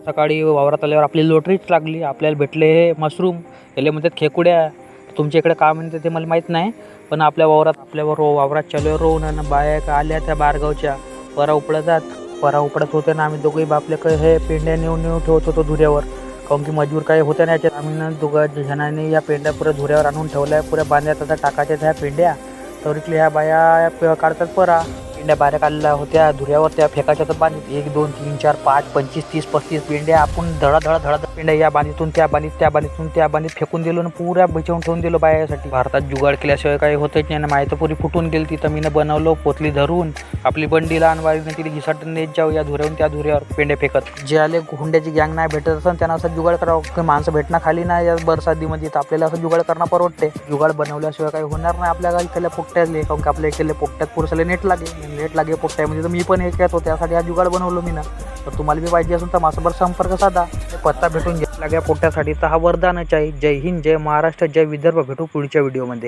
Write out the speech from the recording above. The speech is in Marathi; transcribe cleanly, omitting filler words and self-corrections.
सकाळी वावरात आल्यावर आपली लॉटरीच लागली. आपल्याला भेटले हे मशरूम, याला म्हणतात खेकुड्या. तुमच्या इकडे काय म्हणते ते मला माहीत नाही, पण आपल्या वावरात चालल्यावर रोवून आणि बाया आल्या त्या बाहेरगावच्या परा उपडतात. परा उपडत होते ना, आम्ही दोघंही बापले काही हे पेंड्या नेऊन ठेवत होतो धुऱ्यावर. काऊन की मजूर काही होत्या नाही याच्यात. आम्ही दोघं जणांनी या पेंड्या पुऱ्या धुऱ्यावर आणून ठेवल्या, पुऱ्या बांधल्यात. आता टाकायच्या ह्या पेंड्या तर इथल्या ह्या बाया काढतात परा. पेंड्या बाहेर काढल्या होत्या धुऱ्यावर, त्या फेकाच्या तर बांधीत 1 2 3 4 5 25 30 35 पेंड्या आपण धडा पेंड्या या बांधीतून त्या बांधीतून त्या बांधीत फेकून दिलो आणि पुऱ्या बचावून ठेवून दिलो बायासाठी. भारतात जुगाड केल्याशिवाय काही होतच नाही ना. माहिती पुरी फुटून गेली. तिथं मी बनवलो पोतली धरून आपली बंडी लहान वारीने तिला घिसाटून नेत जाऊ या धुऱ्यावरून त्या धुऱ्यावर पेंड्या फेकत. जे आले हुंड्याची गँग नाही भेटत असेल त्यांना असं जुगाड करावं. माणसं भेटणं खाली नाही या बरसातीमध्ये, तर आपल्याला असं जुगाड करणं परवडते. जुगाड बनवल्याशिवाय काही होणार नाही आपल्या इथल्या पोट्ट्याले. काऊन की आपल्या इकडल्या पोट्ट्यात पुरुषाला नेट लागे पोट्ट्यामध्ये. तर मी पण हे येत होते, त्यासाठी हा जुगाड बनवलो मी ना. तर तुम्हाला बी पाहिजे असेल तर माझ्याबरोबर संपर्क साधा. पत्ता भेटून घेतला पोट्ट्यासाठी तर हा वरदानच आहे. जय हिंद, जय महाराष्ट्र, जय विदर्भ. भेटू पुढच्या व्हिडिओमध्ये.